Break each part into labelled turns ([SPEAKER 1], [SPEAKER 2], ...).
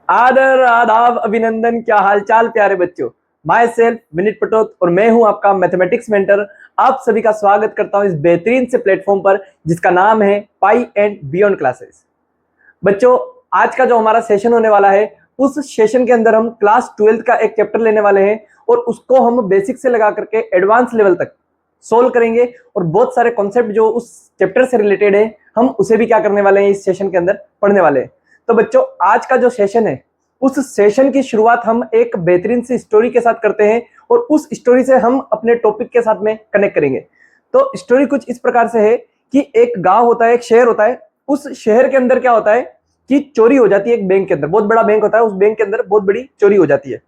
[SPEAKER 1] आदर आदाब अभिनंदन, क्या हालचाल प्यारे बच्चों। माई सेल्फ विनीत पटोत और मैं हूं आपका मैथमेटिक्स मेंटर। आप सभी का स्वागत करता हूं इस बेहतरीन से प्लेटफॉर्म पर जिसका नाम है पाई एंड बियॉन्ड क्लासेस। बच्चों, आज का जो हमारा सेशन होने वाला है, उस सेशन के अंदर हम क्लास 12th का एक चैप्टर लेने वाले हैं और उसको हम बेसिक से लगा करके एडवांस लेवल तक सोल्व करेंगे और बहुत सारे कॉन्सेप्ट जो उस चैप्टर से रिलेटेड है हम उसे भी क्या करने वाले हैं, इस सेशन के अंदर पढ़ने वाले हैं। तो बच्चों, आज का जो सेशन है, उस सेशन की शुरुआत हम एक बेहतरीन सी स्टोरी के साथ करते हैं और उस स्टोरी से हम अपने टॉपिक के साथ में कनेक्ट करेंगे। तो स्टोरी कुछ इस प्रकार से है कि एक गांव होता है, एक शहर होता है। उस शहर के अंदर क्या होता है कि चोरी हो जाती है। एक बैंक के अंदर, बहुत बड़ा बैंक होता है, उस बैंक के अंदर बहुत बड़ी चोरी हो जाती है।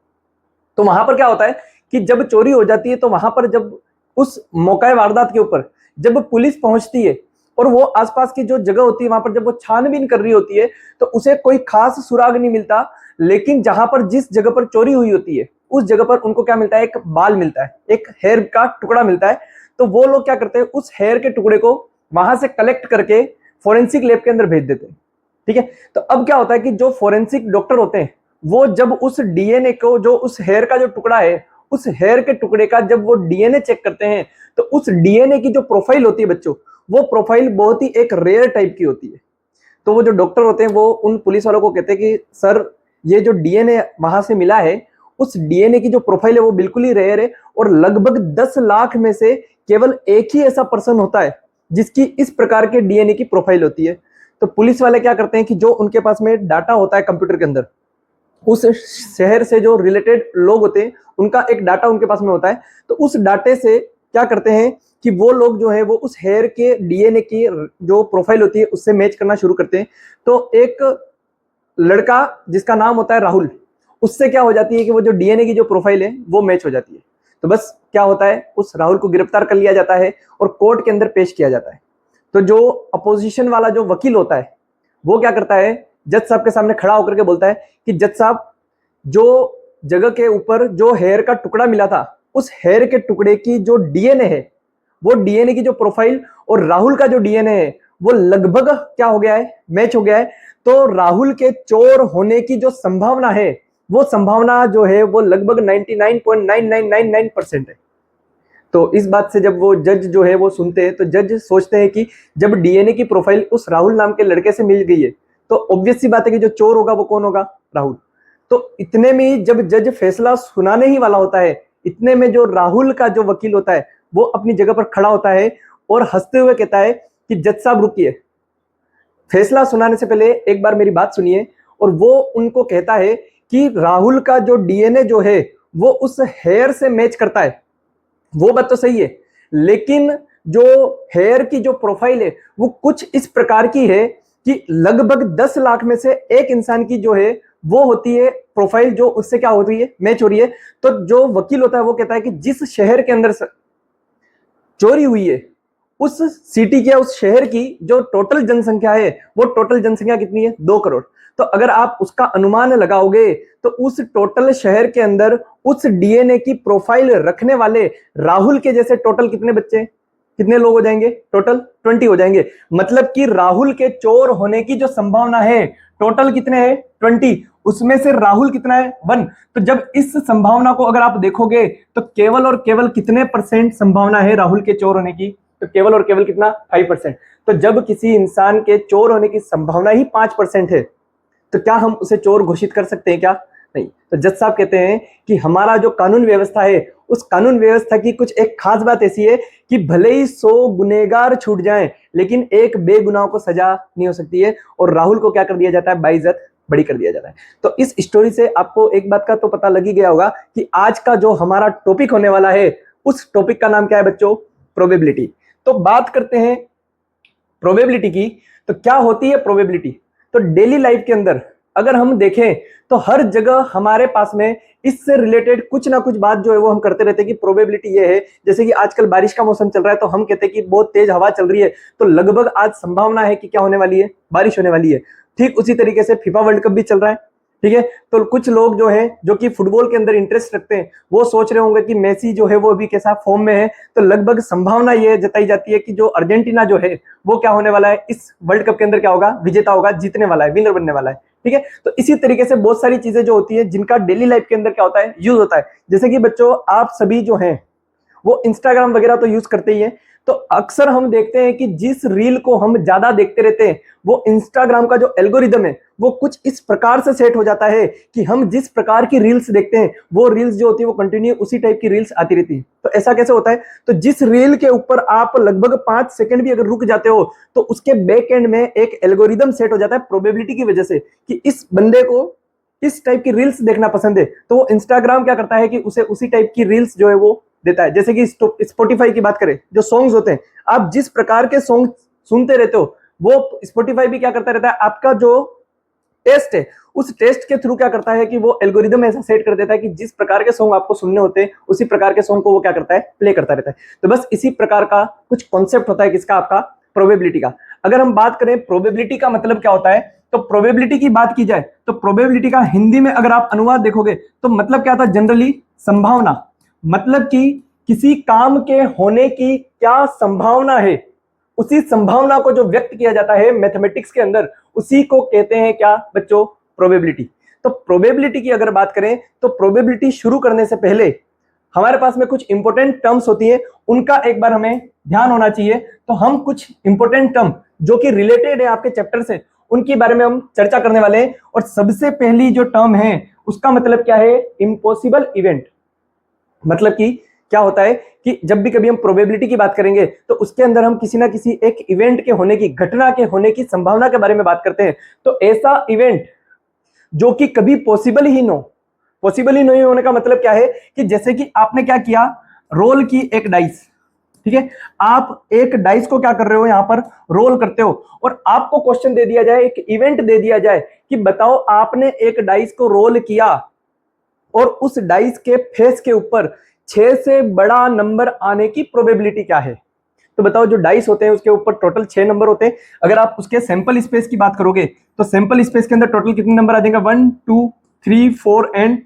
[SPEAKER 1] तो वहां पर क्या होता है कि जब चोरी हो जाती है तो वहां पर जब उस मौका वारदात के ऊपर जब पुलिस पहुंचती है और वो आसपास की जो जगह होती है वहां पर जब वो छानबीन कर रही होती है तो उसे कोई खास सुराग नहीं मिलता। लेकिन जहां पर जिस जगह पर चोरी हुई होती है उस जगह पर उनको क्या मिलता है, एक बाल मिलता है, एक हेयर का टुकड़ा मिलता है। तो वो लोग क्या करते हैं, उस हेयर के टुकड़े को वहां से कलेक्ट करके फोरेंसिक लैब के अंदर भेज देते हैं। ठीक है। तो अब क्या होता है कि जो फोरेंसिक डॉक्टर होते हैं वो जब उस डीएनए को, जो उस हेयर का जो टुकड़ा है, उस हेयर के टुकड़े का जब वो डीएनए चेक करते हैं तो उस डीएनए की जो प्रोफाइल होती है बच्चों, वो प्रोफाइल बहुत ही एक रेयर टाइप की होती है। तो वो जो डॉक्टर होते हैं वो उन पुलिस वालों को कहते हैं कि सर, ये जो डीएनए वहां से मिला है, उस डीएनए की जो प्रोफाइल है वो बिल्कुल ही रेयर है और लगभग 10 लाख में से केवल एक ही ऐसा पर्सन होता है जिसकी इस प्रकार के डीएनए की प्रोफाइल होती है। तो पुलिस वाले क्या करते हैं कि जो उनके पास में डाटा होता है कंप्यूटर के अंदर, उस शहर से जो रिलेटेड लोग होते हैं उनका एक डाटा उनके पास में होता है। तो उस डाटे से क्या करते हैं कि वो लोग जो है वो उस हेयर के डीएनए की जो प्रोफाइल होती है उससे मैच करना शुरू करते हैं। तो एक लड़का जिसका नाम होता है राहुल, उससे क्या हो जाती है कि वो जो डीएनए की जो प्रोफाइल है वो मैच हो जाती है। तो बस क्या होता है, उस राहुल को गिरफ्तार कर लिया जाता है और कोर्ट के अंदर पेश किया जाता है। तो जो अपोजिशन वाला जो वकील होता है वो क्या करता है, जज साहब के सामने खड़ा होकर के बोलता है कि जज साहब, जो जगह के ऊपर जो हेयर का टुकड़ा मिला था उस हेयर के टुकड़े की जो डीएनए है, वो डीएनए की जो प्रोफाइल और राहुल का जो डीएनए है वो लगभग क्या हो गया है, मैच हो गया है। तो राहुल के चोर होने की जो संभावना है, वो संभावना जो है वो लगभग 99.9999% है। तो इस बात से जब वो जज जो है वो सुनते हैं तो जज सोचते हैं कि जब डीएनए की प्रोफाइल उस राहुल नाम के लड़के से मिल गई है तो ऑब्वियस सी बात है कि जो चोर होगा वो कौन होगा, राहुल। तो इतने में जब जज फैसला सुनाने ही वाला होता है, इतने में जो राहुल का जो वकील होता है वो अपनी जगह पर खड़ा होता है और हंसते हुए कहता है कि जज साहब रुकिए, फैसला सुनाने से पहले एक बार मेरी बात सुनिए। और वो उनको कहता है कि राहुल का जो डीएनए जो है वो उस हेयर से मैच करता है, वो बात तो सही है, लेकिन जो हेयर की जो प्रोफाइल है वो कुछ इस प्रकार की है कि लगभग 10 लाख में से एक इंसान की जो है वो होती है प्रोफाइल, जो उससे क्या हो रही है, मैच हो रही है। तो जो वकील होता है वो कहता है कि जिस शहर के अंदर चोरी हुई है उस सिटी के, उस शहर की जो टोटल जनसंख्या है वो टोटल जनसंख्या कितनी है, 2 करोड़। तो अगर आप उसका अनुमान लगाओगे तो उस टोटल शहर के अंदर उस डीएनए की प्रोफाइल रखने वाले राहुल के जैसे टोटल कितने बच्चे, कितने लोग हो जाएंगे, टोटल 20 हो जाएंगे। मतलब कि राहुल के चोर होने की जो संभावना है टोटल कितने हैं, 20, उसमें से राहुल कितना है, 1। तो जब इस संभावना को अगर आप देखोगे तो केवल और केवल कितने परसेंट संभावना है राहुल के चोर होने की, तो केवल और केवल कितना, 5%। तो जब किसी इंसान के चोर होने की संभावना ही 5% है तो क्या हम उसे चोर घोषित कर सकते हैं क्या, नहीं। तो जज साहब कहते हैं कि हमारा जो कानून व्यवस्था है उस कानून व्यवस्था की कुछ एक खास बात ऐसी है कि भले ही 100 गुनेगार छूट जाएं लेकिन एक बेगुनाह को सजा नहीं हो सकती है। और राहुल को क्या कर दिया जाता है, बाइज्जत बड़ी कर दिया जाता है। तो इस स्टोरी से आपको एक बात का तो पता लग ही गया होगा कि आज का जो हमारा टॉपिक होने वाला है उस टॉपिक का नाम क्या है बच्चों, प्रोबेबिलिटी। तो बात करते हैं प्रोबेबिलिटी की। तो क्या होती है प्रोबेबिलिटी, तो डेली लाइफ के अंदर अगर हम देखें तो हर जगह हमारे पास में इससे रिलेटेड कुछ ना कुछ बात जो है वो हम करते रहते हैं कि प्रोबेबिलिटी ये है। जैसे कि आजकल बारिश का मौसम चल रहा है तो हम कहते हैं कि बहुत तेज हवा चल रही है तो लगभग आज संभावना है कि क्या होने वाली है, बारिश होने वाली है। ठीक उसी तरीके से फीफा वर्ल्ड कप भी चल रहा है, ठीक है। तो कुछ लोग जो है जो कि फुटबॉल के अंदर इंटरेस्ट रखते हैं वो सोच रहे होंगे कि मेसी जो है वो अभी कैसा फॉर्म में है। तो लगभग संभावना ये जताई जाती है कि जो अर्जेंटीना जो है वो क्या होने वाला है, इस वर्ल्ड कप के अंदर क्या होगा, विजेता होगा, जीतने वाला है, विनर बनने वाला है। ठीक है। तो इसी तरीके से बहुत सारी चीजें जो होती है जिनका डेली लाइफ के अंदर क्या होता है, यूज होता है। जैसे कि बच्चों आप सभी जो हैं वो इंस्टाग्राम वगैरह तो यूज करते ही हैं। तो अक्सर हम देखते हैं कि जिस रील को हम ज्यादा देखते रहते हैं वो इंस्टाग्राम का जो एल्गोरिदम है वो कुछ इस प्रकार से सेट हो जाता है कि हम जिस प्रकार की रील्स देखते हैं वो रील्स जो होती है वो कंटिन्यू उसी टाइप की रील्स आती रहती है। तो ऐसा कैसे होता है, तो जिस रील के ऊपर आप लगभग 5 सेकंड भी अगर रुक जाते हो तो उसके बैक एंड में एक एल्गोरिदम सेट हो जाता है प्रोबेबिलिटी की वजह से कि इस बंदे को इस टाइप की रील्स देखना पसंद है। तो वो इंस्टाग्राम क्या करता है कि उसे उसी टाइप की रील्स जो है वो देता है। जैसे कि स्पॉटिफाई की बात करें, जो सॉन्ग्स होते हैं, आप जिस प्रकार के सॉन्ग सुनते रहते हो वो स्पॉटिफाई भी क्या करता रहता है, आपका जो टेस्ट है उस टेस्ट के थ्रू क्या करता है कि वो एल्गोरिदम ऐसा सेट कर देता है कि जिस प्रकार के सॉन्ग आपको सुनने होते हैं उसी प्रकार के सॉन्ग को वो क्या करता है, प्ले करता रहता है। तो बस इसी प्रकार का कुछ कॉन्सेप्ट होता है किसका, आपका प्रोबेबिलिटी का। अगर हम बात करें प्रोबेबिलिटी का मतलब क्या होता है, तो प्रोबेबिलिटी की बात की जाए तो प्रोबेबिलिटी का हिंदी में अगर आप अनुवाद देखोगे तो मतलब क्या था, जनरली संभावना। मतलब कि किसी काम के होने की क्या संभावना है, उसी संभावना को जो व्यक्त किया जाता है मैथमेटिक्स के अंदर उसी को कहते हैं क्या बच्चों, प्रोबेबिलिटी। तो प्रोबेबिलिटी की अगर बात करें तो प्रोबेबिलिटी शुरू करने से पहले हमारे पास में कुछ इंपॉर्टेंट टर्म्स होती है, उनका एक बार हमें ध्यान होना चाहिए। तो हम कुछ इंपॉर्टेंट टर्म जो कि रिलेटेड है आपके चैप्टर से उनके बारे में हम चर्चा करने वाले हैं। और सबसे पहली जो टर्म है उसका मतलब क्या है, इम्पॉसिबल इवेंट। मतलब कि क्या होता है कि जब भी कभी हम प्रोबेबिलिटी की बात करेंगे तो उसके अंदर हम किसी ना किसी एक इवेंट के होने की, घटना के होने की संभावना के बारे में बात करते हैं। तो ऐसा इवेंट जो कि कभी पॉसिबल ही नो, पॉसिबल ही नहीं होने का मतलब क्या है कि जैसे कि आपने क्या किया, रोल की एक डाइस, ठीक है, आप एक डाइस को क्या कर रहे हो, यहां पर रोल करते हो और आपको क्वेश्चन दे दिया जाए, एक इवेंट दे दिया जाए कि बताओ आपने एक डाइस को रोल किया और उस डाइस के फेस के ऊपर 6 से बड़ा नंबर आने की प्रोबेबिलिटी क्या है। तो बताओ जो डाइस होते हैं उसके ऊपर टोटल 6 नंबर होते हैं। अगर आप उसके सैंपल स्पेस की बात करोगे तो सैंपल स्पेस के अंदर टोटल कितने नंबर आ जाएंगे, 1 2 3 4 एंड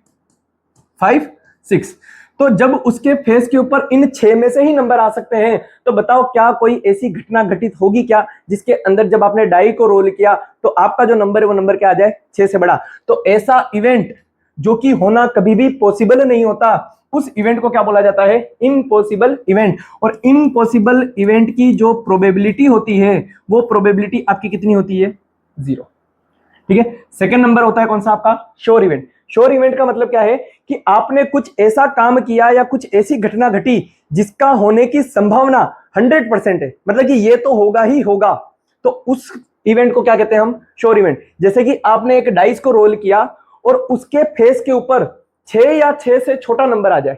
[SPEAKER 1] 5 6। तो जब उसके फेस के ऊपर इन 6 में से ही नंबर आ सकते हैं तो बताओ क्या कोई ऐसी घटना घटित होगी क्या जिसके अंदर जब आपने डाई को रोल किया तो आपका जो नंबर है वो नंबर क्या आ जाए, 6 से बड़ा। तो ऐसा इवेंट जो कि होना कभी भी पॉसिबल नहीं होता उस इवेंट को क्या बोला जाता है, इम्पॉसिबल इवेंट। और इम्पॉसिबल इवेंट की जो प्रोबेबिलिटी होती है वो प्रोबेबिलिटी आपकी कितनी होती है, 0। ठीक है। सेकंड नंबर होता है कौन सा आपका, श्योर इवेंट। श्योर इवेंट का मतलब क्या है कि आपने कुछ ऐसा काम किया या कुछ ऐसी घटना घटी जिसका होने की संभावना 100% है, मतलब कि ये तो होगा ही होगा। तो उस इवेंट को क्या कहते हैं हम, श्योर इवेंट। जैसे कि आपने एक डाइस को रोल किया और उसके फेस के ऊपर 6 या 6 से छोटा नंबर आ जाए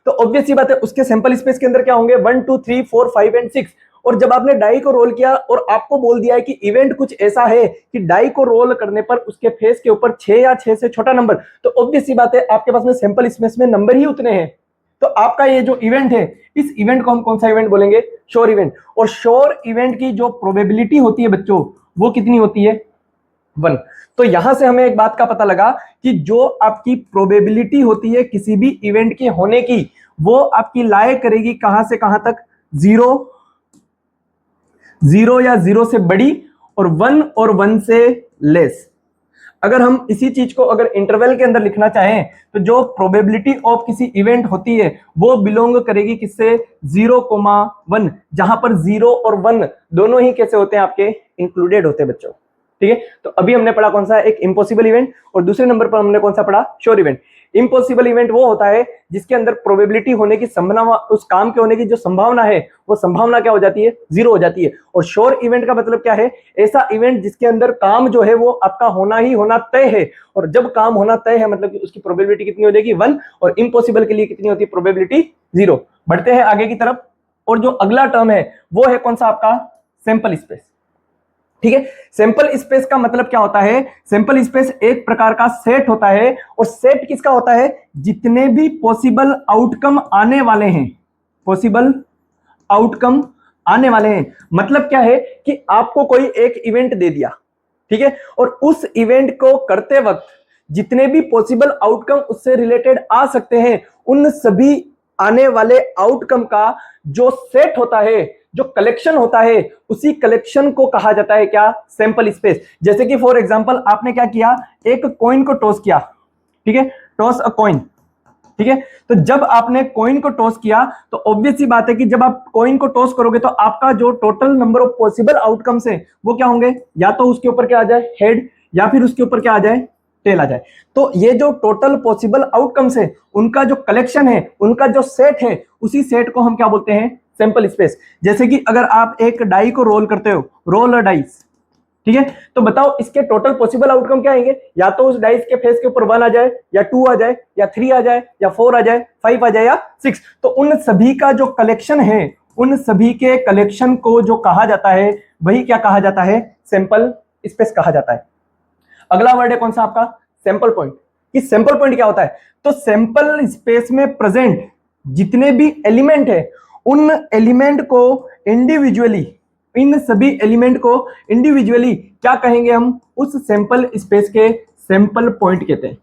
[SPEAKER 1] तो ऑब्वियस सी बात है उसके सैंपल स्पेस के अंदर क्या होंगे, 1 2 3 4 5 एंड 6। और जब आपने डाई को रोल किया और आपको बोल दिया है कि इवेंट कुछ ऐसा है कि डाई को रोल करने पर उसके फेस के ऊपर 6 या 6 से छोटा नंबर, तो ऑब्वियस सी बात है आपके पास में सैंपल स्पेस में नंबर ही उतने हैं। तो आपका ये जो इवेंट है इस इवेंट को हम कौन सा इवेंट बोलेंगे, श्योर इवेंट। और श्योर इवेंट की जो प्रोबेबिलिटी होती है बच्चों वो कितनी होती है, 1। तो यहां से हमें एक बात का पता लगा कि जो आपकी प्रोबेबिलिटी होती है किसी भी इवेंट के होने की वो आपकी लाई करेगी कहां से कहां तक, 0 या 0 से बड़ी और 1 से लेस। अगर हम इसी चीज को अगर इंटरवल के अंदर लिखना चाहें तो जो प्रोबेबिलिटी ऑफ किसी इवेंट होती है वो बिलोंग करेगी किससे, 0,1, जहां पर 0 और 1 दोनों ही कैसे होते हैं आपके, इंक्लूडेड होते हैं बच्चों। ठीक है। तो अभी हमने पढ़ा कौन सा, एक इम्पॉसिबल इवेंट, और दूसरे नंबर पर हमने कौन सा पढ़ा, श्योर इवेंट। इम्पॉसिबल इवेंट वो होता है जिसके अंदर प्रोबेबिलिटी होने की संभावना, उस काम के होने की जो संभावना है वो संभावना क्या हो जाती है, 0 हो जाती है। और श्योर इवेंट का मतलब क्या है, ऐसा इवेंट जिसके अंदर काम जो है वो आपका होना ही होना तय है। और जब काम होना तय है मतलब कि उसकी प्रोबेबिलिटी कितनी हो जाएगी, 1। और इम्पॉसिबल के लिए कितनी होती है प्रोबेबिलिटी, 0। बढ़ते हैं आगे की तरफ। और जो अगला टर्म है वो है कौन सा आपका, सैंपल स्पेस। ठीक है। सैंपल स्पेस का मतलब क्या होता है, सैंपल स्पेस एक प्रकार का सेट होता है। और सेट किसका होता है, जितने भी पॉसिबल आउटकम आने वाले हैं, पॉसिबल आउटकम आने वाले हैं। मतलब क्या है कि आपको कोई एक इवेंट दे दिया, ठीक है, और उस इवेंट को करते वक्त जितने भी पॉसिबल आउटकम उससे रिलेटेड आ सकते हैं उन सभी आने वाले आउटकम का जो सेट होता है जो कलेक्शन होता है उसी कलेक्शन को कहा जाता है क्या, सैंपल स्पेस। जैसे कि फॉर एग्जांपल आपने क्या किया, एक कॉइन को टॉस किया, ठीक है, टॉस अ कॉइन, ठीक है। तो जब आपने कॉइन को टॉस किया तो ऑब्वियस सी बात है कि जब आप कॉइन को टॉस करोगे तो आपका जो total number of possible outcomes है वो क्या होंगे, या तो उसके ऊपर क्या आ जाए हेड, या फिर उसके ऊपर क्या आ जाए टेल आ जाए। तो ये जो टोटल पॉसिबल आउटकम्स है उनका जो कलेक्शन है, उनका जो सेट है, उसी सेट को हम क्या बोलते हैं, सैंपल स्पेस। जैसे कि अगर आप एक डाई को रोल करते हो, रोल अ डाइस, ठीक है, तो बताओ इसके टोटल पॉसिबल आउटकम क्या आएंगे, या तो उस डाइस के फेस के ऊपर 1 आ जाए, या 2 आ जाए, या 3 आ जाए, या 4 आ जाए, 5 आ जाए, या 6। तो उन सभी का जो कलेक्शन है, उन सभी के कलेक्शन को जो कहा जाता है वही क्या कहा जाता है, सैंपल स्पेस कहा जाता है। अगला वर्ड है कौन सा आपका, सैंपल पॉइंट। कि सैंपल पॉइंट क्या होता है, तो सैंपल स्पेस में प्रेजेंट जितने भी एलिमेंट है उन एलिमेंट को इंडिविजुअली, इन सभी एलिमेंट को इंडिविजुअली क्या कहेंगे हम, उस सैंपल स्पेस के सैंपल पॉइंट कहते हैं,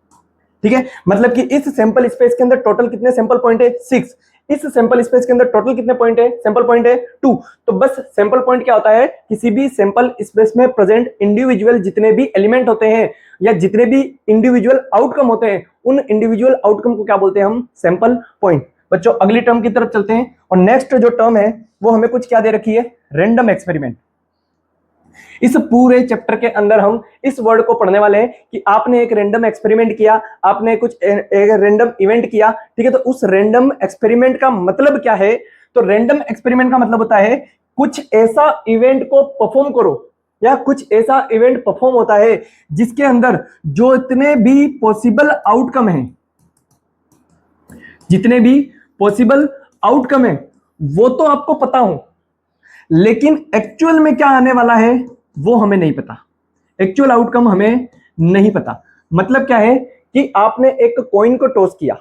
[SPEAKER 1] ठीक है। मतलब कि इस सैंपल स्पेस के अंदर टोटल कितने सैंपल पॉइंट है, 6। इस सैंपल स्पेस के अंदर टोटल कितने पॉइंट है, सैंपल पॉइंट है 2। तो बस सैंपल पॉइंट क्या होता है, किसी भी सैंपल स्पेस में प्रेजेंट इंडिविजुअल जितने भी एलिमेंट होते हैं या जितने भी इंडिविजुअल आउटकम होते हैं, उन इंडिविजुअल आउटकम को क्या बोलते हैं हम, सैंपल पॉइंट। बच्चों अगली टर्म की तरफ चलते हैं, और नेक्स्ट जो टर्म है वो हमें कुछ क्या दे रखी है, रैंडम एक्सपेरिमेंट। इस पूरे चैप्टर के अंदर हम इस वर्ड को पढ़ने वाले हैं कि आपने एक रैंडम एक्सपेरिमेंट किया, आपने कुछ एक रैंडम इवेंट किया, ठीक है। तो उस रैंडम एक्सपेरिमेंट का मतलब क्या है, तो रैंडम एक्सपेरिमेंट का मतलब होता है कुछ ऐसा इवेंट को परफॉर्म करो, या कुछ ऐसा इवेंट परफॉर्म होता है जिसके अंदर जो इतने भी पॉसिबल आउटकम है, जितने भी पॉसिबल आउटकम है वो तो आपको पता हो, लेकिन एक्चुअल में क्या आने वाला है वो हमें नहीं पता, एक्चुअल आउटकम हमें नहीं पता। मतलब क्या है कि आपने एक कॉइन को टॉस किया,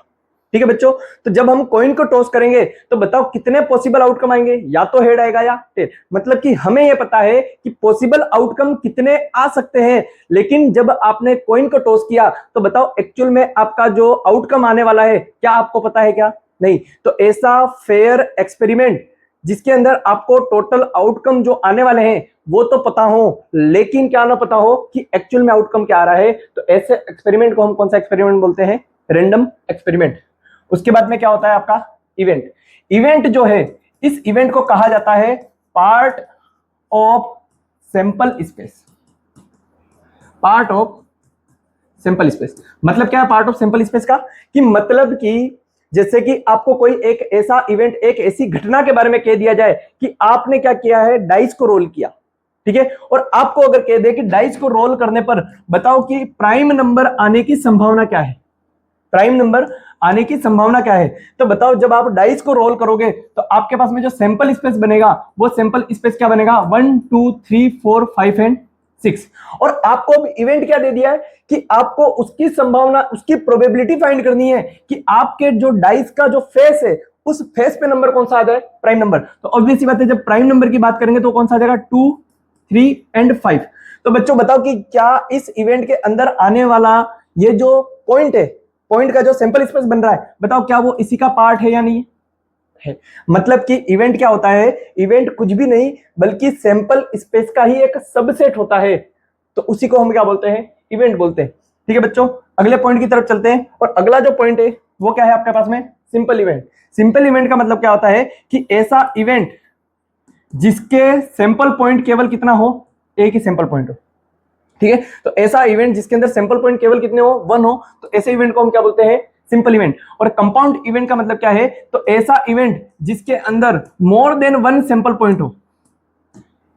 [SPEAKER 1] ठीक है बच्चों। तो जब हम कॉइन को टॉस करेंगे तो बताओ कितने पॉसिबल आउटकम आएंगे, या तो हेड आएगा या टेल। मतलब कि हमें यह पता है कि पॉसिबल आउटकम कितने आ सकते हैं, लेकिन जब आपने कॉइन को टॉस किया तो बताओ एक्चुअल में आपका जो आउटकम आने वाला है क्या आपको पता है क्या, नहीं। तो ऐसा फेयर एक्सपेरिमेंट जिसके अंदर आपको टोटल आउटकम जो आने वाले हैं वो तो पता हो, लेकिन क्या ना पता हो कि एक्चुअल में आउटकम क्या आ रहा है, तो ऐसे एक्सपेरिमेंट को हम कौन सा एक्सपेरिमेंट बोलते हैं, रैंडम एक्सपेरिमेंट। उसके बाद में क्या होता है आपका इवेंट। इवेंट जो है, इस इवेंट को कहा जाता है part of sample space. Part of sample space मतलब क्या है, पार्ट ऑफ सैंपल स्पेस का कि मतलब कि जैसे कि आपको कोई एक ऐसा इवेंट, एक ऐसी घटना के बारे में कह दिया जाए कि आपने क्या किया है, डाइस को रोल किया, ठीक है। और आपको अगर कह दे कि डाइस को रोल करने पर बताओ कि प्राइम नंबर आने की संभावना क्या है, प्राइम नंबर आने की संभावना क्या है। तो बताओ जब आप डाइस को रोल करोगे तो आपके पास में जो सैंपल स्पेस बनेगा वो सैंपल स्पेस क्या बनेगा, 1 2 3 4 5 एंड 6। और आपको अब इवेंट क्या दे दिया है कि आपको उसकी संभावना, उसकी प्रोबेबिलिटी फाइंड करनी है कि आपके जो डाइस का जो फेस है उस फेस पे नंबर कौन सा आ जाए, प्राइम नंबर। तो ऑब्वियस सी बात है जब प्राइम नंबर की बात करेंगे तो कौन सा आ जाएगा, 2 3 एंड 5। तो बच्चों बताओ कि क्या इस इवेंट के अंदर आने वाला ये जो पॉइंट है, पॉइंट का जो सैंपल स्पेस बन रहा है, बताओ क्या वो इसी का पार्ट है या नहीं है। मतलब कि इवेंट क्या होता है, इवेंट कुछ भी नहीं बल्कि सैंपल स्पेस का ही एक सबसेट होता है, तो उसी को हम क्या बोलते हैं, इवेंट बोलते हैं, ठीक है बच्चों। अगले पॉइंट की तरफ चलते हैं, और अगला जो पॉइंट है वो क्या है आपके पास में, सिंपल इवेंट। सिंपल इवेंट का मतलब क्या होता है कि ऐसा इवेंट जिसके सैंपल पॉइंट केवल कितना हो, एक ही सैंपल पॉइंट हो, ठीक है। तो ऐसा इवेंट जिसके अंदर सैंपल पॉइंट केवल कितने हो, 1 हो, तो ऐसे इवेंट को हम क्या बोलते हैं, सिंपल इवेंट। और कंपाउंड इवेंट का मतलब क्या है, तो ऐसा इवेंट जिसके अंदर मोर देन 1 सैंपल पॉइंट हो,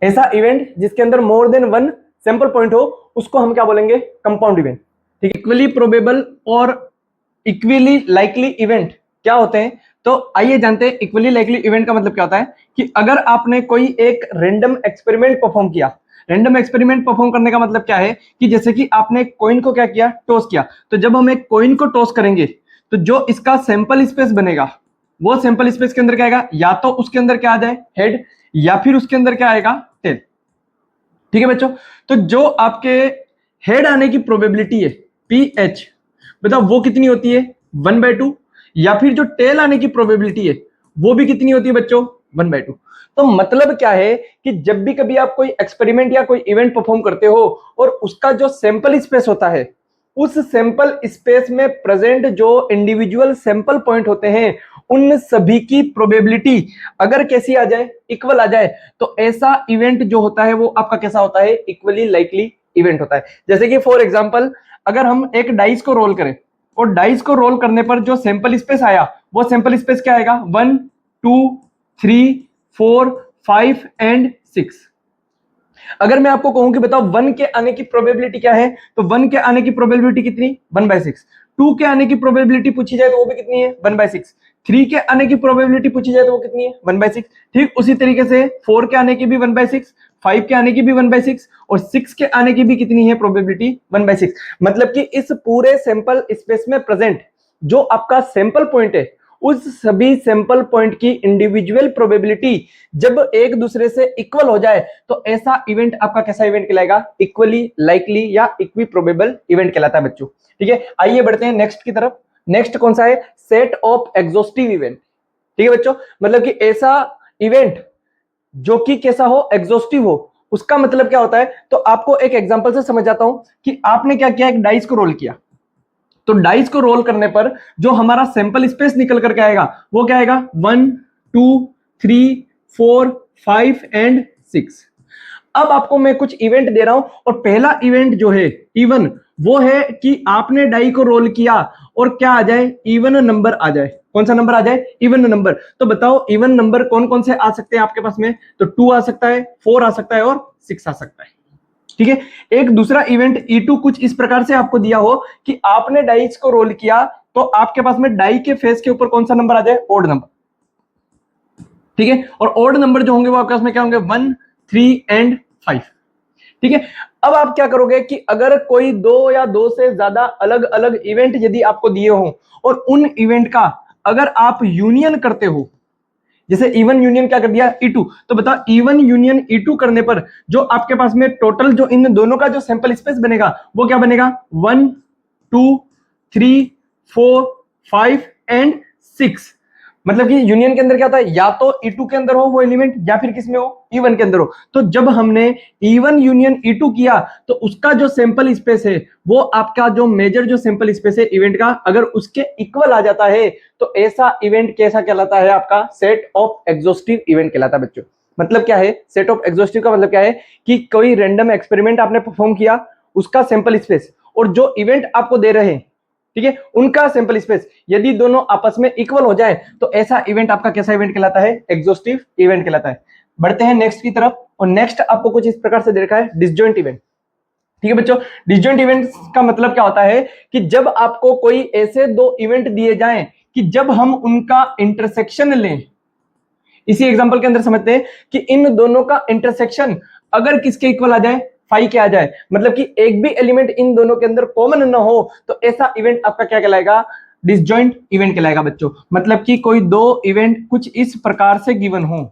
[SPEAKER 1] ऐसा इवेंट जिसके अंदर मोर देन 1 सैंपल पॉइंट हो, उसको हम क्या बोलेंगे, कंपाउंड इवेंट, ठीक है। इक्वली प्रोबेबल और इक्वली लाइकली इवेंट क्या होते हैं, तो आइए जानते हैं इक्वली लाइकली इवेंट का मतलब क्या होता है। कि अगर आपने कोई एक रैंडम एक्सपेरिमेंट परफॉर्म किया, रैंडम एक्सपेरिमेंट परफॉर्म करने का मतलब क्या है कि जैसे कि आपने एक कॉइन को क्या किया, टॉस किया। तो जब हम एक कॉइन को टॉस करेंगे तो जो इसका सैंपल स्पेस बनेगा वो सैंपल स्पेस के अंदर क्या आएगा, या तो उसके अंदर क्या आ जाए हेड, या फिर उसके अंदर क्या आएगा टेल, ठीक है बच्चों। तो जो आपके हेड आने की प्रोबेबिलिटी है पीएच, बताओ वो कितनी होती है, 1/2। या फिर जो टेल आने की प्रोबेबिलिटी है वो भी कितनी होती है बच्चों, 1/2। तो मतलब क्या है कि जब भी कभी आप कोई एक्सपेरिमेंट या कोई इवेंट परफॉर्म करते हो और उसका जो सैंपल स्पेस होता है, उस सैंपल स्पेस में प्रेजेंट जो इंडिविजुअल सैंपल पॉइंट होते हैं उन सभी की प्रोबेबिलिटी अगर कैसी आ जाए, इक्वल आ जाए, तो ऐसा इवेंट जो होता है वो आपका कैसा होता है, इक्वली लाइकली इवेंट होता है। जैसे कि फॉर एग्जांपल अगर हम एक डाइस को रोल करें और डाइस को रोल करने पर जो सैंपल स्पेस आया वो सैंपल स्पेस क्या आएगा, 1 2 3 4 5 एंड 6। अगर मैं आपको कहूं कि बताओ 1 के आने की प्रोबेबिलिटी क्या है, तो 1 के आने की प्रोबेबिलिटी कितनी, 1/6। 2 के आने की प्रोबेबिलिटी पूछी जाए तो वो भी कितनी है, 1/6। 3 के आने की प्रोबेबिलिटी पूछी जाए तो वो कितनी है, 1/6। ठीक उसी तरीके से 4 के आने की भी 1/6, 5 के आने की भी 1/6 और 6 के आने की भी कितनी है प्रोबेबिलिटी, 1/6। मतलब कि इस पूरे सैंपल स्पेस में प्रेजेंट जो आपका सैंपल पॉइंट है उस सभी सैंपल पॉइंट की इंडिविजुअल प्रोबेबिलिटी जब एक दूसरे से इक्वल हो जाए तो ऐसा इवेंट आपका कैसा इवेंट कहलाएगा, इक्वली लाइकली या इक्वी प्रोबेबल इवेंट कहलाता है बच्चों। ठीक है, आइए बढ़ते हैं नेक्स्ट की तरफ। नेक्स्ट कौन सा है, सेट ऑफ एग्जॉस्टिव इवेंट। ठीक है बच्चों, मतलब कि ऐसा इवेंट जो कि कैसा हो, एग्जॉस्टिव हो। उसका मतलब क्या होता है, तो आपको एक एग्जांपल से समझ जाता हूं कि आपने क्या किया, एक डाइस को रोल किया, तो डाइस को रोल करने पर जो हमारा सैंपल स्पेस निकल करके आएगा वो क्या आएगा, 1 2 3 4 5 एंड 6। अब आपको मैं कुछ इवेंट दे रहा हूं और पहला इवेंट जो है इवन, वो है कि आपने डाई को रोल किया और क्या आ जाए, इवन नंबर आ जाए। कौन सा नंबर आ जाए, इवन नंबर। तो बताओ इवन नंबर कौन कौन से आ सकते हैं आपके पास में, तो 2 आ सकता है, 4 आ सकता है और 6 आ सकता है। ठीक है, एक दूसरा इवेंट E2 कुछ इस प्रकार से आपको दिया हो कि आपने डाइस को रोल किया तो आपके पास में डाई के फेस के ऊपर कौन सा नंबर आ जाए, ओड नंबर। ठीक है, और ओड नंबर जो होंगे वो आपके पास में क्या होंगे, 1 3 एंड 5। ठीक है, अब आप क्या करोगे कि अगर कोई दो या दो से ज्यादा अलग अलग इवेंट यदि आपको दिए हो और उन इवेंट का अगर आप यूनियन करते हो, जैसे इवन यूनियन क्या कर दिया, E2, तो बताओ इवन यूनियन E2 करने पर जो आपके पास में टोटल जो इन दोनों का जो सैंपल स्पेस बनेगा वो क्या बनेगा, 1 2 3 4 5 एंड 6। मतलब कि यूनियन के अंदर क्या होता है, या तो E2 के अंदर हो वो एलिमेंट या फिर किसमें हो, E1 के अंदर हो। तो जब हमने E1 यूनियन E2 किया तो उसका जो सैंपल स्पेस है वो आपका जो मेजर जो सैंपल स्पेस है इवेंट का अगर उसके इक्वल आ जाता है तो ऐसा इवेंट कैसा कहलाता है, आपका सेट ऑफ एग्जॉस्टिव इवेंट कहलाता है बच्चों। मतलब क्या है, सेट ऑफ एग्जॉस्टिव का मतलब क्या है कि कोई रैंडम एक्सपेरिमेंट आपने परफॉर्म किया, उसका सैंपल स्पेस और जो इवेंट आपको दे रहे हैं, ठीक है, उनका सैंपल स्पेस यदि दोनों आपस में इक्वल हो जाए तो ऐसा इवेंट आपका कैसा इवेंट कहलाता है, एग्जॉस्टिव इवेंट कहलाता है। बढ़ते हैं नेक्स्ट की तरफ, और नेक्स्ट आपको कुछ इस प्रकार से दे रखा है, डिसजॉइंट इवेंट। ठीक है बच्चों, डिसजॉइंट इवेंट का मतलब क्या होता है कि जब आपको कोई ऐसे दो इवेंट दिए जाएं कि जब हम उनका इंटरसेक्शन लें, इसी एग्जांपल के अंदर समझते हैं कि इन दोनों का इंटरसेक्शन अगर किसके इक्वल आ जाए, 5 के आ जाए, मतलब कि एक भी एलिमेंट इन दोनों के अंदर कॉमन ना हो, तो ऐसा इवेंट आपका क्या कहलाएगा, डिसजॉइंट इवेंट कहलाएगा बच्चों। मतलब कि कोई दो इवेंट कुछ इस प्रकार से गिवन हो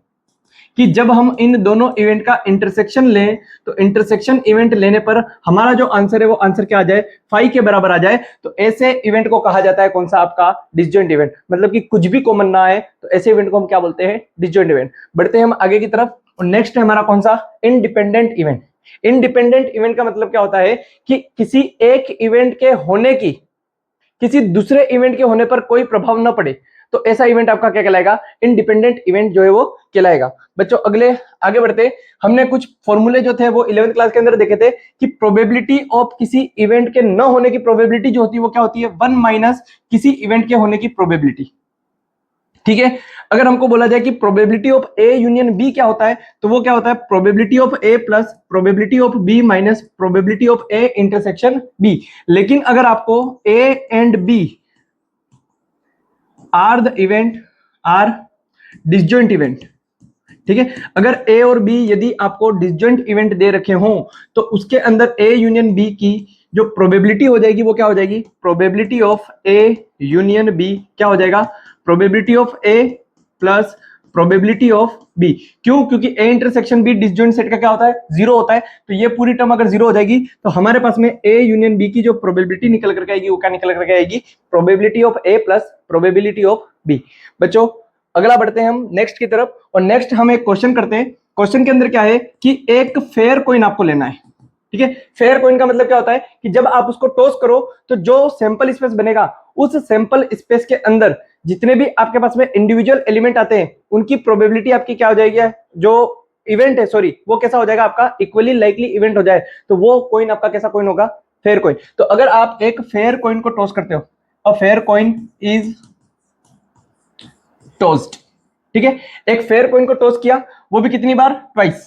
[SPEAKER 1] कि जब हम इन दोनों इवेंट का इंटरसेक्शन लें तो इंटरसेक्शन इवेंट लेने पर हमारा जो आंसर है वो आंसर क्या आ जाए, 5 के बराबर आ जाए, तो ऐसे इवेंट को कहा जाता है कौन सा, आपका डिसजॉइंट इवेंट। मतलब कि कुछ भी कॉमन ना आए तो ऐसे इवेंट को हम क्या बोलते हैं, डिसजॉइंट इवेंट। बढ़ते हैं हम आगे की तरफ, और नेक्स्ट है हमारा कौन सा, इंडिपेंडेंट इवेंट। इंडिपेंडेंट इवेंट का मतलब क्या होता है कि किसी एक इवेंट के होने की किसी दूसरे इवेंट के होने पर कोई प्रभाव न पड़े, तो ऐसा इवेंट आपका क्या कहलाएगा, इंडिपेंडेंट इवेंट जो है वो कहलाएगा। बच्चों अगले आगे बढ़ते, हमने कुछ फॉर्मूले जो थे वो 11th क्लास के अंदर देखे थे कि प्रोबेबिलिटी ऑफ किसी इवेंट के न होने की प्रोबेबिलिटी जो होती है वो क्या होती है, 1 माइनस किसी इवेंट के होने की प्रोबेबिलिटी। ठीक है, अगर हमको बोला जाए कि probability of A union B क्या होता है, तो वो क्या होता है, probability of A plus probability of B minus probability of A intersection B. लेकिन अगर आपको A and B are the event are disjoint event, ठीक है, अगर ए और बी यदि आपको डिसजॉइंट इवेंट दे रखे हों तो उसके अंदर ए यूनियन बी की जो प्रोबेबिलिटी हो जाएगी वो क्या हो जाएगी, probability of A union B क्या हो जाएगा, probability of A plus probability of B. क्यों, क्योंकि A intersection B disjoint set का क्या होता है, 0 होता है, तो ये पूरी टर्म अगर 0 हो जाएगी तो हमारे पास में ए यूनियन बी की जो प्रोबेबिलिटी निकल करके आएगी वो क्या निकल करके आएगी, probability of A plus probability of B. बच्चों अगला बढ़ते हैं हम नेक्स्ट की तरफ, और नेक्स्ट हम एक क्वेश्चन करते हैं। क्वेश्चन के अंदर क्या है कि एक फेयर कॉइन आपको लेना है, ठीक है। फेयर कॉइन का मतलब क्या होता है कि जब आप उसको टॉस करो तो जो सैंपल स्पेस बनेगा उस सैंपल स्पेस के अंदर जितने भी आपके पास में इंडिविजुअल एलिमेंट आते हैं उनकी प्रोबेबिलिटी आपकी क्या हो जाएगी, जो इवेंट है सॉरी वो कैसा हो जाएगा आपका, इक्वली लाइकली इवेंट हो जाए, तो वो कॉइन आपका कैसा कॉइन होगा, फेयर कॉइन। तो अगर आप एक फेयर कॉइन को टॉस करते हो, a fair coin is tossed, ठीक है। एक फेयर कॉइन को टॉस किया, वो भी कितनी बार, ट्वाइस,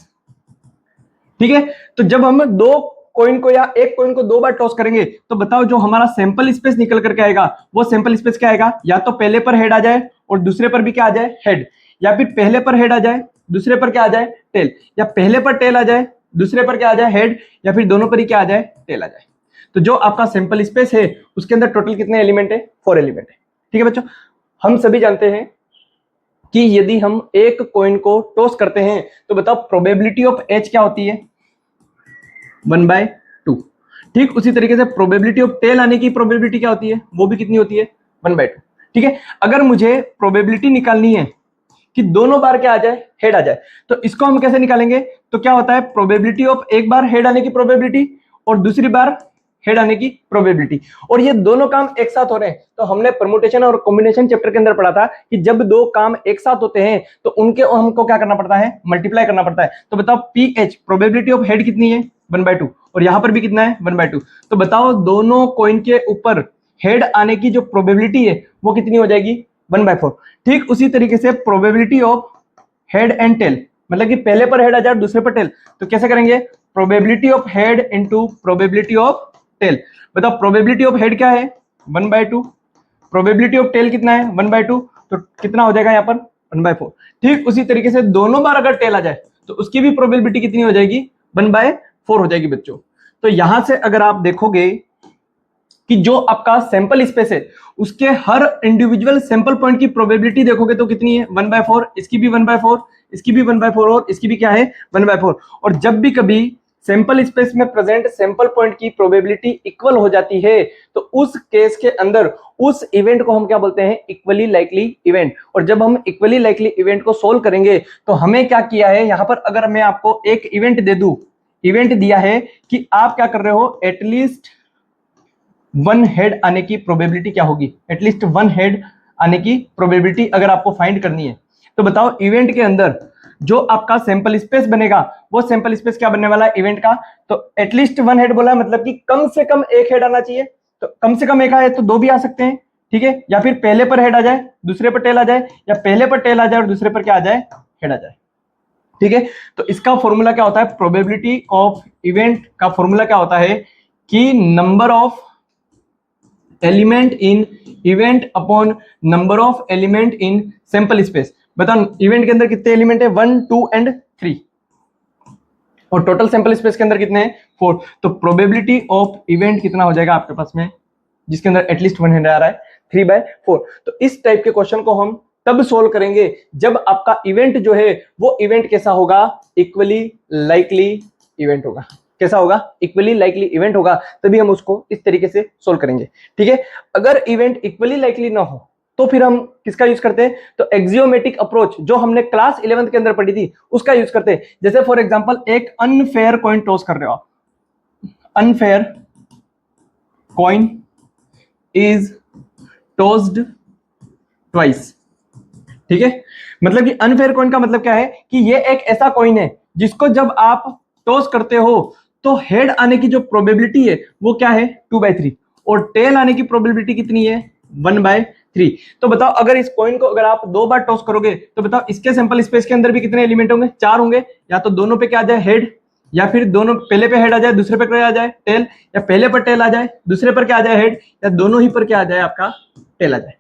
[SPEAKER 1] ठीक है। तो जब हम दो कॉइन को या एक कॉइन को दो बार टॉस करेंगे तो बताओ जो हमारा सैंपल स्पेस निकल करके आएगा वो सैंपल स्पेस क्या आएगा, या तो पहले पर हेड आ जाए और दूसरे पर भी क्या आ जाए, हेड, या फिर पहले पर हेड आ जाए दूसरे पर क्या आ जाए, टेल, या पहले पर टेल आ जाए दूसरे पर क्या आ जाए, हेड, या फिर दोनों पर ही क्या आ जाए, टेल आ जाए। तो जो आपका सैंपल स्पेस है उसके अंदर टोटल कितने एलिमेंट है, 4 एलिमेंट है, ठीक है बच्चों। हम सभी जानते हैं कि यदि हम एक कॉइन को टॉस करते हैं तो बताओ प्रोबेबिलिटी ऑफ एच क्या होती है, 1/2। ठीक उसी तरीके से प्रोबेबिलिटी ऑफ टेल आने की प्रोबेबिलिटी क्या होती है, वो भी कितनी होती है, 1/2, ठीक है। अगर मुझे प्रोबेबिलिटी निकालनी है कि दोनों बार क्या आ जाए, हेड आ जाए, तो इसको हम कैसे निकालेंगे, तो क्या होता है प्रोबेबिलिटी ऑफ एक बार हेड आने की प्रोबेबिलिटी और दूसरी बार हेड आने की प्रोबेबिलिटी, और ये दोनों काम एक साथ हो रहे हैं। तो हमने परमुटेशन और कॉम्बिनेशन चैप्टर के अंदर पढ़ा था कि जब दो काम एक साथ होते हैं तो उनके हमको क्या करना पड़ता है, मल्टीप्लाई करना पड़ता है। तो बताओ P H probability of head कितनी है, 1/2, और यहां पर भी कितना है, 1/2। तो बताओ दोनों कॉइन के ऊपर हेड आने की जो प्रोबेबिलिटी है वो कितनी हो जाएगी, 1/4। ठीक उसी तरीके से probability of head and tail, मतलब कि पहले पर हेड आ जाए दूसरे पर टेल, तो कैसे करेंगे, probability of head into probability of tail. बताओ प्रोबेबिलिटी ऑफ हेड क्या है, 1/2, प्रोबेबिलिटी ऑफ टेल कितना है, 1/2, तो कितना हो जाएगा यहाँ पर, 1/4। ठीक उसी तरीके से दोनों बार अगर टेल आ जाए तो उसकी भी प्रोबेबिलिटी कितनी हो जाएगी, 1/4 हो जाएगी बच्चों। तो यहां से अगर आप देखोगे कि जो आपका सैंपल स्पेस है उसके हर इंडिविजुअल सैंपल पॉइंट की प्रोबेबिलिटी देखोगे तो कितनी है, 1/4, इसकी भी 1/4, इसकी भी 1/4, और इसकी भी क्या है, 1/4। और जब भी कभी सैंपल स्पेस में प्रेजेंट सैंपल पॉइंट की प्रोबेबिलिटी इक्वल हो जाती है तो उस केस के अंदर उस इवेंट को हम क्या बोलते हैं, इक्वली लाइकली इवेंट। और जब हम इक्वली लाइकली इवेंट को सोल्व करेंगे तो हमें क्या किया है, यहां पर अगर मैं आपको एक इवेंट दे दूं, इवेंट दिया है कि आप क्या कर रहे हो, एटलीस्ट 1 हेड आने की प्रोबेबिलिटी क्या होगी, एटलीस्ट 1 हेड आने की प्रोबेबिलिटी अगर आपको फाइंड करनी है। तो बताओ इवेंट के अंदर जो आपका सैंपल स्पेस बनेगा वो सैंपल स्पेस क्या बनने वाला है इवेंट का, तो एटलीस्ट 1 हेड बोला मतलब कि कम से कम एक हेड आना चाहिए। तो कम से कम एक आए तो दो भी आ सकते हैं, ठीक है, या फिर पहले पर हेड आ जाए दूसरे पर टेल आ जाए, या पहले पर टेल आ जाए और दूसरे पर क्या आ जाए, हेड आ जाए, ठीक है। तो इसका फॉर्मूला क्या होता है, प्रोबेबिलिटी ऑफ इवेंट का फॉर्मूला क्या होता है कि number of element in event upon number of element in sample space. बताओ इवेंट के अंदर कितने एलिमेंट है, 1, 2 एंड 3, और टोटल सैंपल स्पेस के अंदर कितने हैं, 4। तो प्रोबेबिलिटी ऑफ इवेंट कितना हो जाएगा आपके पास में, जिसके अंदर एटलीस्ट 1 हेड आ रहा है, 3/4। तो इस टाइप के क्वेश्चन को हम तब सोल्व करेंगे जब आपका इवेंट जो है वो इवेंट कैसा होगा, इक्वली लाइकली इवेंट होगा। कैसा होगा, इक्वली लाइकली इवेंट होगा, तभी हम उसको इस तरीके से सोल्व करेंगे, ठीक है। अगर इवेंट इक्वली लाइकली ना हो तो फिर हम किसका यूज करते हैं, तो एक्सियोमेटिक अप्रोच जो हमने क्लास 11th के अंदर पढ़ी थी उसका यूज करते हैं। जैसे फॉर एग्जांपल एक अनफेयर कॉइन टॉस कर रहे हो आप, unfair coin is tossed twice, ठीक है। मतलब कि अनफेयर कॉइन का मतलब क्या है कि ये एक ऐसा कॉइन है जिसको जब आप टॉस करते हो तो हेड आने की जो प्रोबेबिलिटी है वो क्या है, 2/3, और टेल आने की प्रोबेबिलिटी कितनी है, 1/3। तो बताओ अगर इस कॉइन को अगर आप दो बार टॉस करोगे तो बताओ इसके सैंपल स्पेस के अंदर भी कितने एलिमेंट होंगे, 4 होंगे। या तो दोनों पे क्या आ जाए, हेड, या फिर दोनों पहले पे हेड आ जाए दूसरे पे क्या आ जाए, टेल, या पहले पर टेल आ जाए दूसरे पर क्या आ जाए, हेड, या दोनों ही पर क्या आ जाए, आपका टेल आ जाए,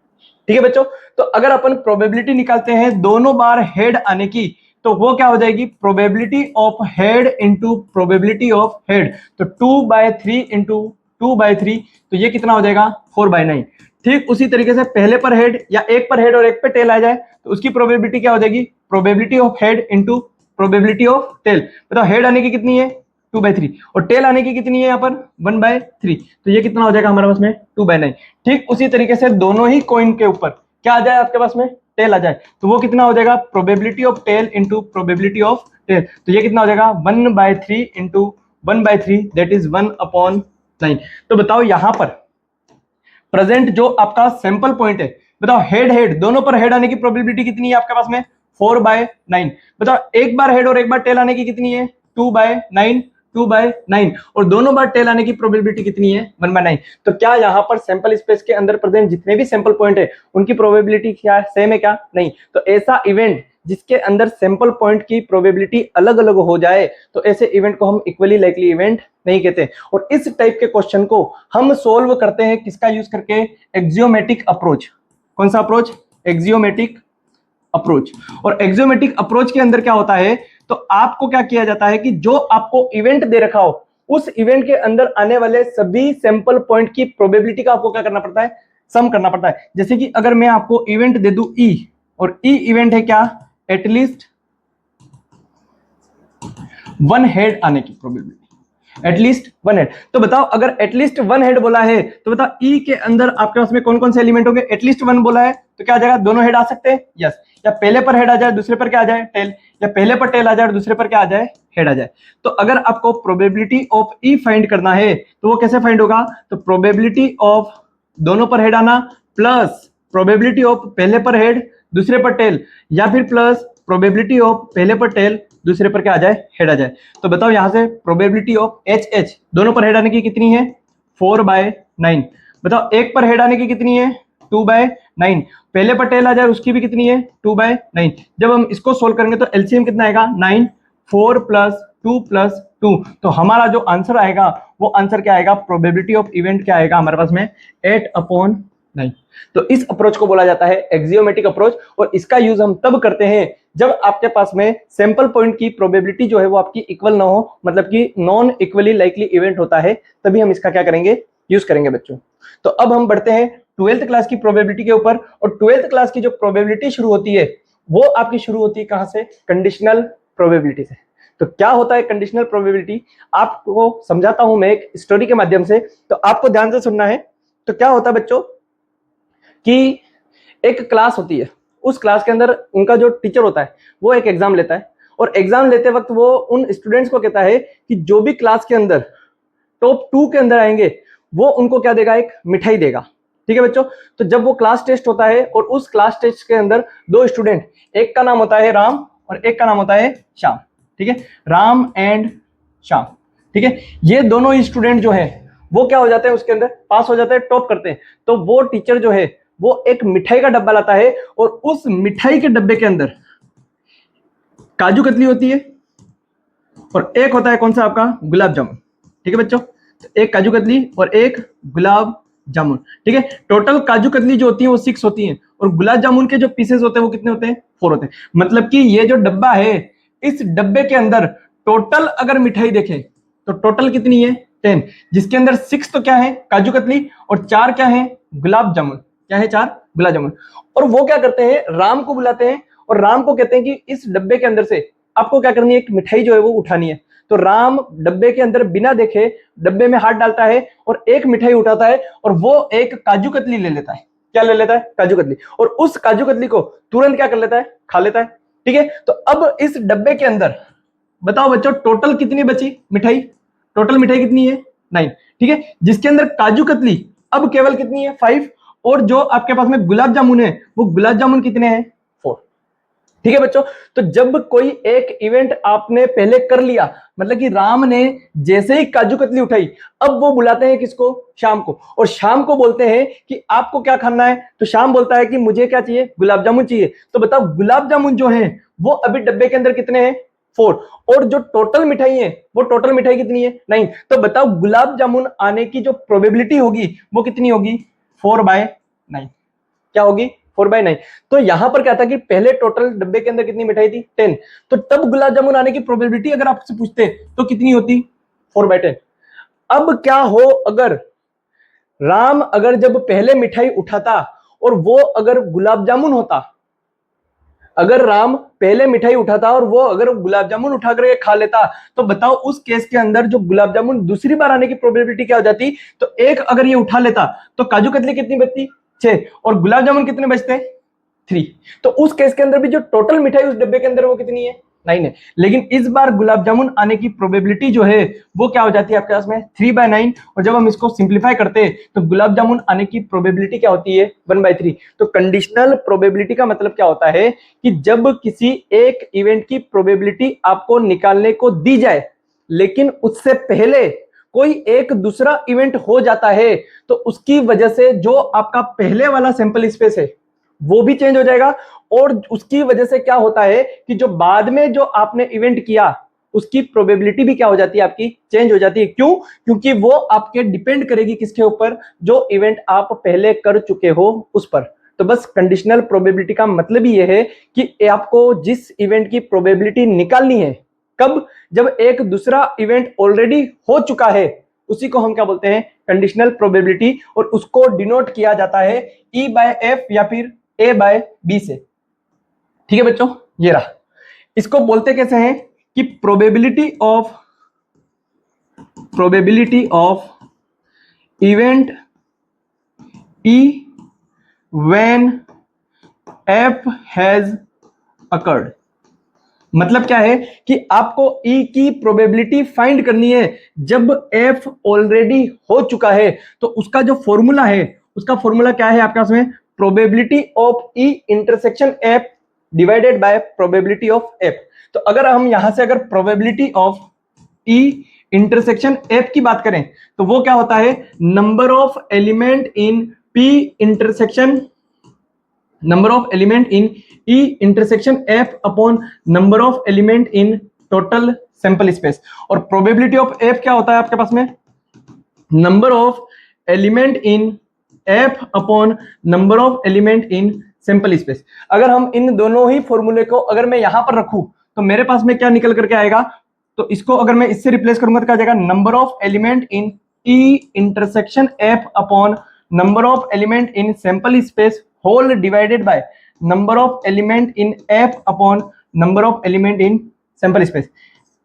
[SPEAKER 1] ठीक है बच्चों। तो अगर अपन प्रोबेबिलिटी निकालते हैं दोनों बार हेड आने की तो वो क्या हो जाएगी, probability of head into probability of head. तो 2/3 इंटू 2/3, तो ये कितना हो जाएगा, 4/9। ठीक उसी तरीके से पहले पर हेड या एक पर हेड और एक पे टेल आ जाए तो उसकी प्रोबेबिलिटी क्या हो जाएगी, probability of head into probability of tail. बताओ हेड आने की कितनी है, 2/3, और टेल आने की कितनी है यहाँ पर, 1/3। तो ये कितना हो जाएगा हमारे पास में, 2/9। ठीक उसी तरीके से दोनों ही कॉइन के ऊपर क्या आ जाए आपके पास में, टेल आ जाए तो वो कितना हो जाएगा, probability of tail into probability of tail, तो ये कितना हो जाएगा 1/3 इंटू 1/3 दैट इज 1/9। तो बताओ यहां पर प्रेजेंट जो आपका सैंपल पॉइंट है, बताओ हेड हेड दोनों पर हेड आने की प्रोबेबिलिटी कितनी है आपके पास में 4/9। बताओ एक बार हेड और एक बार टेल आने की कितनी है 2/9, 2/9, और दोनों बार टेल आने की प्रोबेबिलिटी कितनी है 1/9। तो क्या यहाँ पर सैंपल स्पेस के अंदर प्रेजेंट जितने भी सैंपल पॉइंट है उनकी प्रोबेबिलिटी क्या है, सेम है क्या, नहीं। तो ऐसा इवेंट जिसके अंदर सैंपल पॉइंट की प्रोबेबिलिटी अलग अलग हो जाए तो ऐसे इवेंट को हम इक्वली लाइकली इवेंट नहीं कहते। और इस टाइप के क्वेश्चन को हम सोल्व करते हैं किसका यूज करके, एक्सियोमेटिक अप्रोच। कौन सा अप्रोच, एक्सियोमेटिक अप्रोच। और एक्सियोमेटिक अप्रोच के अंदर क्या होता है, तो आपको क्या किया जाता है कि जो आपको इवेंट दे रखा हो उस इवेंट के अंदर आने वाले सभी सैंपल पॉइंट की प्रोबेबिलिटी का आपको क्या करना पड़ता है, सम करना पड़ता है। जैसे कि अगर मैं आपको इवेंट दे दूं ई, और ई इवेंट है क्या, एटलीस्ट 1 हेड आने की प्रोबेबिलिटी, एटलीस्ट 1 हेड। तो बताओ अगर एटलीस्ट 1 हेड बोला है तो बताओ ई के अंदर आपके पास में कौन कौन से एलिमेंट होंगे, एटलीस्ट 1 बोला है तो क्या आ जाएगा, दोनों हेड आ सकते हैं, यस। या पहले पर हेड आ जाए दूसरे पर क्या आ जाए, टेल, या पहले पर टेल आ जाए और दूसरे पर क्या आ जाए, हेड आ जाए। तो अगर आपको प्रोबेबिलिटी ऑफ ई फाइंड करना है तो वो कैसे फाइंड होगा, तो प्रोबेबिलिटी ऑफ दोनों पर हेड आना प्लस प्रोबेबिलिटी ऑफ पहले पर हेड दूसरे पर टेल, या फिर प्लस प्रोबेबिलिटी ऑफ पहले पर टेल दूसरे पर क्या आ जाए, हेड आ जाए। तो बताओ यहां से प्रोबेबिलिटी ऑफ एच एच दोनों पर हेड आने की कितनी है 4/9। बताओ एक पर हेड आने की कितनी है 2/9, पहले पर टेल आ जाए उसकी भी कितनी है 2/9। जब हम इसको सोल्व करेंगे तो एलसीएम कितना आएगा 9, 4 + 2 + 2, तो हमारा जो आंसर आएगा वो आंसर क्या आएगा, प्रोबेबिलिटी ऑफ इवेंट क्या आएगा हमारे पास में 8/9। तो इस अप्रोच को बोला जाता है एक्सियोमेटिक अप्रोच, और इसका यूज हम तब करते हैं जब आपके पास में सैंपल पॉइंट की प्रोबेबिलिटी जो है वो आपकी इक्वल ना हो, मतलब कि नॉन इक्वली लाइकली इवेंट होता है, तभी हम इसका क्या करेंगे, यूज करेंगे बच्चों। तो अब हम बढ़ते हैं 12th क्लास की प्रोबेबिलिटी के ऊपर, और 12th क्लास की जो प्रोबेबिलिटी शुरू होती है वो आपकी शुरू होती है कहां से, कंडीशनल प्रोबेबिलिटी से। तो क्या होता है कंडीशनल प्रोबेबिलिटी, आपको समझाता हूं मैं एक स्टोरी के माध्यम से, तो आपको ध्यान से सुनना है। तो क्या होता है बच्चों कि एक क्लास होती है, उस क्लास के अंदर उनका जो टीचर होता है वो एक एग्जाम लेता है, और एग्जाम लेते वक्त वो उन स्टूडेंट्स को कहता है कि जो भी क्लास के अंदर टॉप 2 के अंदर आएंगे वो उनको क्या देगा, एक मिठाई देगा। ठीक है बच्चों। तो जब वो क्लास टेस्ट होता है और उस क्लास टेस्ट के अंदर 2 स्टूडेंट, एक का नाम होता है राम और एक का नाम होता है श्याम, ठीक है, राम एंड श्याम, ठीक है, ये दोनों ही स्टूडेंट जो है वो क्या हो जाते हैं, उसके अंदर पास हो जाते हैं, टॉप करते हैं। तो वो टीचर जो है वो एक मिठाई का डब्बा लाता है, और उस मिठाई के डब्बे के अंदर काजू कतली होती है और एक होता है कौन सा आपका, गुलाब जामुन। ठीक है बच्चों, तो एक काजू कतली और एक गुलाब जामुन, ठीक है। टोटल काजू कतली जो होती है वो 6 होती हैं, और गुलाब जामुन के जो पीसेस होते हैं वो कितने होते हैं, 4 होते हैं। मतलब कि ये जो डब्बा है, इस डब्बे के अंदर टोटल अगर मिठाई देखें तो टोटल कितनी है 10, जिसके अंदर 6 तो क्या है काजू कतली और 4 क्या है गुलाब जामुन, क्या है 4 गुलाब जामुन। और वो क्या करते हैं, राम को बुलाते हैं और राम को कहते हैं कि इस डब्बे के अंदर से आपको क्या करनी है, एक मिठाई जो है वो उठानी है। तो राम डब्बे के अंदर बिना देखे डब्बे में हाथ डालता है और एक मिठाई उठाता है, और वो एक काजू कतली ले लेता है। क्या ले लेता है, काजू कतली, और उस काजू कतली को तुरंत क्या कर लेता है, खा लेता है। ठीक है, तो अब इस डब्बे के अंदर बताओ बच्चों टोटल कितनी बची मिठाई, टोटल मिठाई कितनी है 9, ठीक है, जिसके अंदर काजू कतली अब केवल कितनी है 5, और जो आपके पास में गुलाब जामुन है वो गुलाब जामुन कितने हैं 4। ठीक है बच्चों, तो जब कोई एक इवेंट आपने पहले कर लिया, मतलब कि राम ने जैसे ही काजू कतली उठाई, अब वो बुलाते हैं किसको, शाम को, और शाम को बोलते हैं कि आपको क्या खाना है, तो शाम बोलता है कि मुझे क्या चाहिए, गुलाब जामुन चाहिए। तो बताओ गुलाब जामुन जो है वो अभी डब्बे के अंदर कितने हैं 4, और जो टोटल मिठाई है वो टोटल मिठाई कितनी है 9। तो बताओ गुलाब जामुन आने की जो प्रोबेबिलिटी होगी वो कितनी होगी 4/9, क्या होगी 4/9। तो यहां पर क्या था कि पहले टोटल डब्बे के अंदर कितनी मिठाई थी 10, तो तब गुलाब जामुन आने की प्रोबेबिलिटी अगर आपसे पूछते तो कितनी होती 4/10। अब क्या हो अगर राम अगर जब पहले मिठाई उठाता और वो अगर गुलाब जामुन होता, अगर राम पहले मिठाई उठाता और वो अगर गुलाब जामुन उठाकर खा लेता, तो बताओ उस केस के अंदर जो गुलाब जामुन दूसरी बार आने की प्रोबेबिलिटी क्या हो जाती, तो एक अगर ये उठा लेता तो काजू कतली कितनी बचती 6, और गुलाब जामुन कितने बचते 3। तो उस केस के अंदर भी जो टोटल मिठाई उस डब्बे के अंदर वो कितनी है, 9 है। लेकिन इस बार गुलाब जामुन आने की प्रोबेबिलिटी जो है वो क्या हो जाती है आपके पास में 3/9। और जब हम इसको सिंप्लीफाई करते हैं तो गुलाब जामुन आने की प्रोबेबिलिटी क्या होती है 1/3। तो कंडीशनल प्रोबेबिलिटी का मतलब क्या होता है कि जब किसी एक इवेंट की प्रोबेबिलिटी आपको निकालने को दी जाए लेकिन उससे पहले कोई एक दूसरा इवेंट हो जाता है तो उसकी वजह से जो आपका पहले वाला सैंपल स्पेस है वो भी चेंज हो जाएगा। और उसकी वजह से क्या होता है कि जो बाद में जो आपने इवेंट किया उसकी प्रोबेबिलिटी भी क्या हो जाती है आपकी चेंज हो जाती है। क्यों? क्योंकि वो आपके डिपेंड करेगी किसके ऊपर, जो इवेंट आप पहले कर चुके हो उस पर। तो बस कंडीशनल प्रोबेबिलिटी का मतलब ही यह है कि आपको जिस इवेंट की प्रोबेबिलिटी निकालनी है कब, जब एक दूसरा इवेंट ऑलरेडी हो चुका है, उसी को हम क्या बोलते हैं कंडीशनल प्रोबेबिलिटी। और उसको डिनोट किया जाता है E/F या फिर A/B से। ठीक है बच्चों, ये रहा। इसको बोलते कैसे हैं कि probability of event E when F has occurred। मतलब क्या है कि आपको E की प्रोबेबिलिटी फाइंड करनी है जब F ऑलरेडी हो चुका है। तो उसका जो फॉर्मूला है, उसका फॉर्मूला क्या है आपके पास में, probability of E intersection F divided by probability of F। तो अगर हम यहां से अगर probability of E intersection F की बात करें तो वो क्या होता है, number of element in P intersection E intersection F upon number of element in total sample space. और प्रोबेबिलिटी ऑफ F क्या होता है आपके पास में, number of element in F upon number of element in sample space. अगर हम इन दोनों ही फॉर्मूले को अगर मैं यहां पर रखूं तो मेरे पास में क्या निकल करके आएगा, तो इसको अगर मैं इससे रिप्लेस करूंगा तो क्या आ जाएगा, number of element in E intersection F upon number of element in sample space whole divided by number of element in F upon number of element in sample space.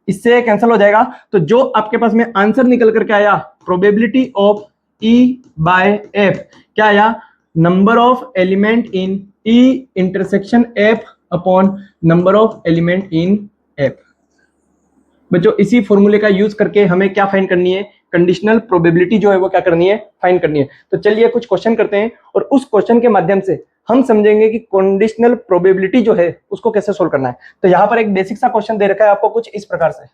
[SPEAKER 1] इससे कैंसिल हो जाएगा। तो जो आपके पास में आंसर निकल करके आया प्रोबेबिलिटी ऑफ E/F क्या आया, number of element in E intersection F upon number of element in F। बच्चों इसी फॉर्मूले का यूज करके हमें क्या फाइंड करनी है, कंडीशनल प्रोबेबिलिटी जो है वो क्या करनी है, फाइंड करनी है। तो चलिए कुछ क्वेश्चन करते हैं और उस क्वेश्चन के माध्यम से हम समझेंगे कि कंडीशनल प्रोबेबिलिटी जो है उसको कैसे सोल्व करना है। तो यहाँ पर एक बेसिक सा क्वेश्चन दे रखा है आपको कुछ इस प्रकार से।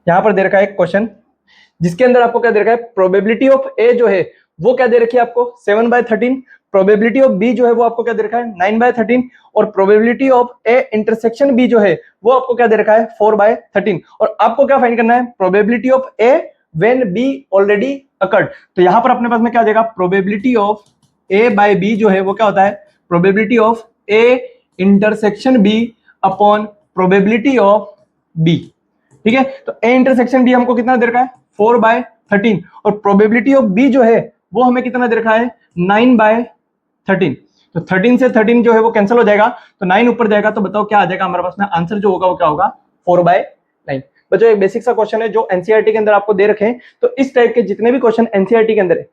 [SPEAKER 1] यहाँ पर दे रखा है एक क्वेश्चन जिसके अंदर आपको क्या दे रखा है, प्रोबेबिलिटी ऑफ ए जो है वो क्या दे रखी है आपको 7/13, प्रोबेबिलिटी ऑफ बी जो है वो आपको क्या दे रखा है 9/13, और probability of A intersection B जो है वो आपको क्या दे रखा है 4/13। और आपको क्या फाइंड करना है, probability of A when B already occurred. तो यहां पर अपने पास में क्या आ जाएगा, probability of A by B जो है वो क्या होता है, probability of A intersection B upon probability of B. ठीक है, तो ए इंटरसेक्शन बी हमको कितना दे रखा है 4/13, और प्रोबेबिलिटी ऑफ बी जो है वो हमें कितना दे रखा है 9/13। तो 13 से 13 जो है वो कैंसिल हो जाएगा, तो 9 ऊपर जाएगा। तो बताओ क्या आ जाएगा हमारे पास में आंसर जो होगा वो क्या होगा 4/9। बच्चों एक बेसिक सा क्वेश्चन है जो एनसीईआरटी के अंदर आपको दे रखे हैं। तो इस टाइप के जितने भी क्वेश्चन एनसीईआरटी के अंदर है